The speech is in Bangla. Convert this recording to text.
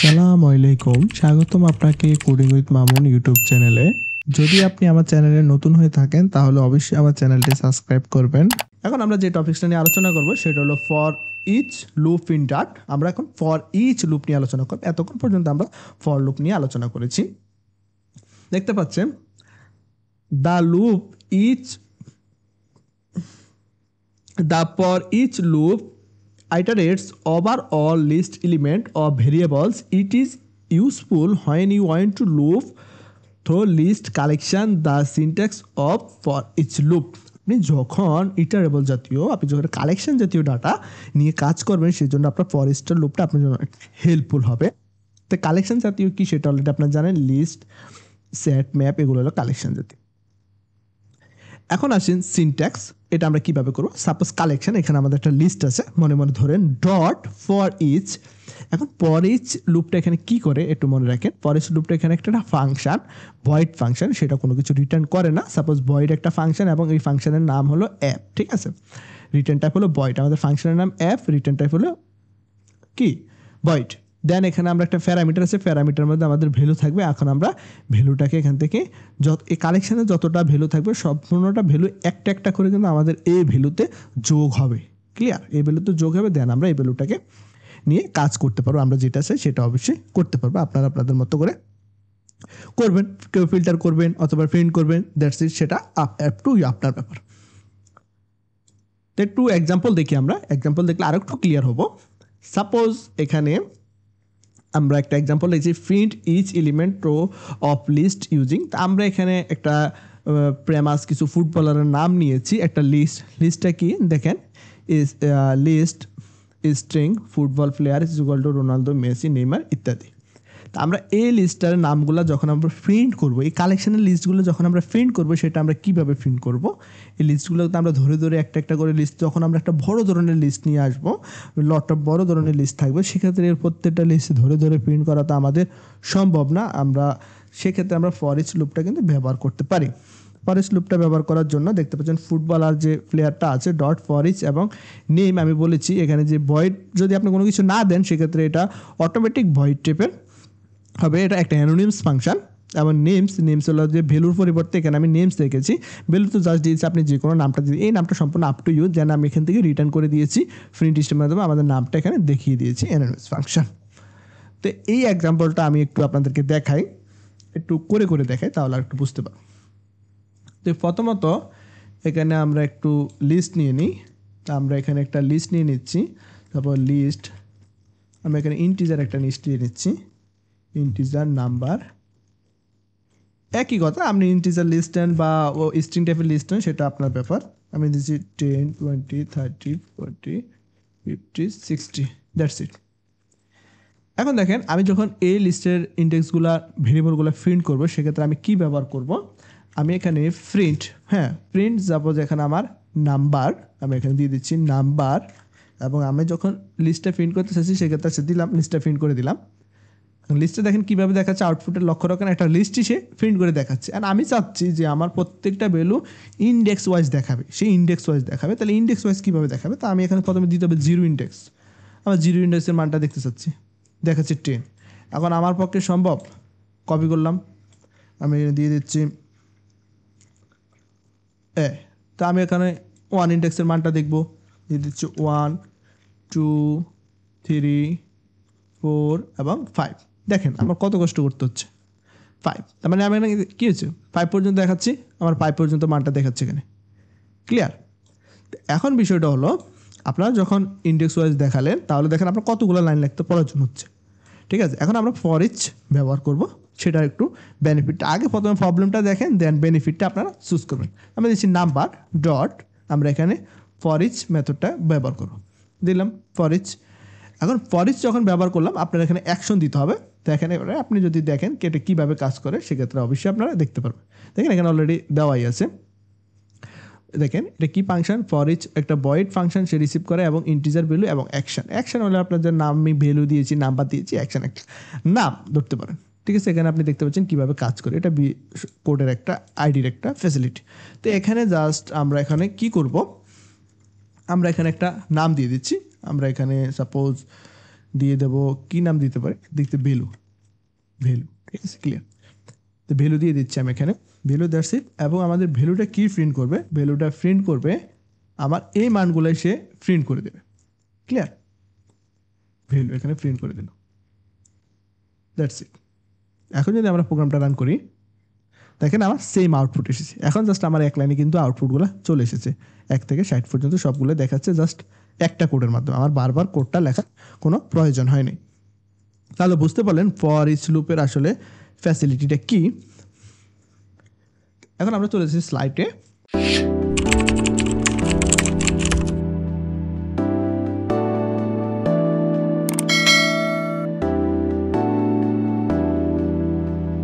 আসসালামু আলাইকুম, স্বাগতম আপনাকে কোডিং উইথ মামুন ইউটিউব চ্যানেলে। যদি আপনি আমার চ্যানেলে নতুন হয়ে থাকেন তাহলে অবশ্যই আমার চ্যানেলটি সাবস্ক্রাইব করবেন। এখন আমরা যে টপিকসটা নিয়ে আলোচনা করব সেটা হলো ফর ইচ লুপ ইন ডাট। আমরা এখন ফর ইচ লুপ নিয়ে আলোচনা করব। এতক্ষণ পর্যন্ত আমরা ফর লুপ নিয়ে আলোচনা করেছি। দেখতে পাচ্ছেন the loop each the for each loop iterates over all list element of variables. It is useful when you want to loop through list collection. The syntax of for each loop, আপনি যখন ইটারেবল জাতীয় আপনি যখন কালেকশন জাতীয় ডাটা নিয়ে কাজ করবেন সেই জন্য আপনার ফরেস্টার লুপটা আপনার জন্য হেল্পফুল হবে। তো কালেকশন জাতীয় কি সেটা অলরেডি আপনারা জানেন, লিস্ট, সেট, ম্যাপ, এগুলো হলো কালেকশন জাতীয়। এখন আসেন সিনট্যাক্স, এটা আমরা কিভাবে করব। সাপোজ কালেকশন, এখানে আমাদের একটা লিস্ট আছে, মনে মনে ধরেন ডট ফর ইচ। এখন ফর ইচ লুপটা এখানে কি করে একটু মনে রাখেন। ফর ইচ লুপটা এখানে একটা ফাংশন, ভয়েড ফাংশন, সেটা কোনো কিছু রিটার্ন করে না। সাপোজ ভয়েড একটা ফাংশন এবং এই ফাংশনের নাম হলো অ্যাপ, ঠিক আছে। রিটার্ন টাইপ হলো ভয়েড, আমাদের ফাংশনের নাম অ্যাপ, রিটার্ন টাইপ হলো কি ভয়েড। দেন এখানে আমরা একটা প্যারামিটার আছে, প্যারামিটার মধ্যে আমাদের ভ্যালু থাকবে। এখন আমরা ভ্যালুটাকে এখান থেকে এই কালেকশানে যতটা ভ্যালু থাকবে সম্পূর্ণটা ভ্যালু একটা একটা করে কিন্তু আমাদের এই ভ্যালুতে যোগ হবে। ক্লিয়ার? এই ভ্যালুতে যোগ হবে, দেন আমরা এই ভ্যালুটাকে নিয়ে কাজ করতে পারবো। আমরা যেটা চাই সেটা অবশ্যই করতে পারবো। আপনারা আপনাদের মতো করে করবেন, কেউ ফিল্টার করবেন অথবা প্রিন্ট করবেন, দ্যাটস ইট, সেটা আপ টু আপনার ব্যাপার। তো একটু এক্সাম্পল দেখি, আমরা এক্সাম্পল দেখলে আরো একটু ক্লিয়ার হবো। সাপোজ এখানে আমরা একটা এক্সাম্পল লিখছি, print each element row of list using. তা আমরা এখানে একটা প্রেমাস কিছু ফুটবলারের নাম নিয়েছি, একটা লিস্টটা কি দেখেন, is list string football player is equal to Ronaldo, Messi, Neymar ইত্যাদি। তা আমরা এই লিস্টের নামগুলো যখন আমরা প্রিন্ট করব, এই কালেকশনের লিস্টগুলো যখন আমরা প্রিন্ট করব, সেটা আমরা কীভাবে প্রিন্ট করব। এই লিস্টগুলোতে আমরা ধরে ধরে একটা একটা করে লিস্ট, যখন আমরা একটা বড় ধরনের লিস্ট নিয়ে আসবো, লটটা বড় ধরনের লিস্ট থাকবে, সেক্ষেত্রে এর প্রত্যেকটা লিস্ট ধরে ধরে প্রিন্ট করা তো আমাদের সম্ভব না। আমরা সেক্ষেত্রে আমরা ফর ইচ লুপটা কিন্তু ব্যবহার করতে পারি। ফর ইচ লুপটা ব্যবহার করার জন্য দেখতে পাচ্ছেন ফুটবলার যে প্লেয়ারটা আছে, ডট ফর ইচ এবং নেম আমি বলেছি এখানে যে ভয়েড, যদি আপনি কোনো কিছু না দেন সেক্ষেত্রে এটা অটোমেটিক ভয়েড টাইপের হবে। এটা একটা অ্যানোনিমস ফাংশন। এবং নেমস হলো যে ভ্যালুর পরিবর্তে এখানে আমি নেমস রেখেছি, ভ্যালু তো জাস্ট দিয়েছি, আপনি যে কোনো নামটা দিয়ে, এই নামটা সম্পূর্ণ আপ টু ইউ। যেন আমি এখান থেকে রিটার্ন করে দিয়েছি প্রিন্ট স্টেটমেন্টের মাধ্যমে আমাদের নামটা এখানে দেখিয়ে দিয়েছি, অ্যানোনিমস ফাংশন। তো এই এক্সাম্পলটা আমি একটু আপনাদেরকে দেখাই, একটু করে করে দেখাই, তাহলে একটু বুঝতে পারব। তো প্রথমত এখানে আমরা একটু লিস্ট নিয়ে নিই। তা আমরা এখানে একটা লিস্ট নিয়ে নিচ্ছি, তারপর লিস্ট, আমরা এখানে ইন্টিজার একটা লিস্ট নিয়ে নিচ্ছি, ইন্টিজার নাম্বার, একই কথা। আপনি ইন্টিজার লিস্ট নেন বা ও স্ট্রিং টাইপের লিস্ট নেন, সেটা আপনার ব্যাপার। আমি দিচ্ছি 10, 20, 30, 40, 50, 60, দ্যাটস ইট। এখন দেখেন আমি যখন এই লিস্টের ইন্ডেক্সগুলা ভেরিয়েবলগুলো প্রিন্ট করবো, সেক্ষেত্রে আমি কি ব্যবহার করব। আমি এখানে প্রিন্ট যাবো, যেখানে আমার নাম্বার, আমি এখানে দিয়ে দিচ্ছি নাম্বার। এবং আমি যখন লিস্টটা প্রিন্ট করতে চাইছি সেক্ষেত্রে দিলাম, লিস্টটা প্রিন্ট করে দিলাম। লিস্টে দেখেন কীভাবে দেখাচ্ছে, আউটপুটের লক্ষ্য রাখেন একটা লিস্টই সে প্রিন্ট করে দেখাচ্ছে। আর আমি চাচ্ছি যে আমার প্রত্যেকটা ভ্যালু ইন্ডেক্স ওয়াইজ দেখাবে, সেই ইন্ডেক্স ওয়াইজ দেখাবে। তাহলে ইন্ডেক্স ওয়াইজ কীভাবে দেখাবে, তা আমি এখানে প্রথমে দিতে হবে জিরো ইন্ডেক্স। আমার জিরো ইন্ডেক্সের মানটা দেখতে চাচ্ছি, দেখাচ্ছে 10। এখন আমার পক্ষে সম্ভব, কপি করলাম, আমি দিয়ে দিচ্ছি তা আমি এখানে 1 ইন্ডেক্সের মানটা দেখব, দিয়ে দিচ্ছি 1, 2, 3, 4 এবং 5। দেখেন আমার কত কষ্ট করতে হচ্ছে, 5। তার মানে আমি এখানে কী হচ্ছে, 5 পর্যন্ত দেখাচ্ছি, আমার 5 পর্যন্ত মানটা দেখাচ্ছে এখানে। ক্লিয়ার? এখন বিষয়টা হলো, আপনারা যখন ইন্ডেক্স ওয়াইজ দেখালেন তাহলে দেখেন আপনার কতগুলো লাইন লিখতে প্রয়োজন হচ্ছে। ঠিক আছে, এখন আমরা ফর ইচ ব্যবহার করব, সেটা একটু বেনিফিটটা আগে প্রথমে প্রবলেমটা দেখেন, দেন বেনিফিটটা আপনারা চুজ করবেন। আমরা দিচ্ছি নাম্বার ডট, আমরা এখানে ফর ইচ মেথডটা ব্যবহার করব, দিলাম ফর ইচ। এখন ফর ইচ যখন ব্যবহার করলাম, আপনার এখানে অ্যাকশন দিতে হবে। তো এখানে আপনি যদি দেখেন এটা কীভাবে কাজ করে, সেক্ষেত্রে অবশ্যই আপনারা দেখতে পারবেন। দেখেন এখানে অলরেডি দেওয়াই আছে। দেখেন এটা কি ফাংশন, ফর ইচ একটা ভয়েড ফাংশন, সে রিসিভ করে এবং ইন্টিজার ভ্যালু এবং অ্যাকশন হলে আপনার যে নাম আমি ভ্যালু দিয়েছি, নাম্বার দিয়েছি, অ্যাকশন একটা নাম ধরতে পারেন। ঠিক আছে, এখানে আপনি দেখতে পাচ্ছেন কীভাবে কাজ করে, এটা কোডের একটা আইডির একটা ফ্যাসিলিটি। তো এখানে জাস্ট আমরা এখানে কি করব, আমরা এখানে একটা নাম দিয়ে দিচ্ছি। আমরা এখানে সাপোজ দিয়ে দেবো কি নাম দিতে পারি, দেখতে ভ্যালু, ঠিক আছে, ক্লিয়ার। তো ভ্যালু দিয়ে দিচ্ছি আমি এখানে, ভ্যালু দ্যাটস ইট। এবং আমাদের ভ্যালুটা কি প্রিন্ট করবে, ভ্যালুটা প্রিন্ট করবে আমার এই মানগুলোই সে প্রিন্ট করে দেবে, ক্লিয়ার। ভ্যালু এখানে প্রিন্ট করে দিল, দ্যাটস ইট। এখন যদি আমরা প্রোগ্রামটা রান করি, দেখেন আমার সেম আউটপুট এসেছে। এখন জাস্ট আমার এক লাইনে কিন্তু আউটপুটগুলো চলে এসেছে, 1 থেকে 60 পর্যন্ত সবগুলো দেখাচ্ছে জাস্ট একটা কোডের মাধ্যমে। আমার বারবার কোডটা লেখার কোনো প্রয়োজন হয়নি। তাহলে বুঝতে পারলেন ফর ইচ লুপের আসলে ফ্যাসিলিটিটা কি। এখন আমরা চলে এসেছি স্লাইডে।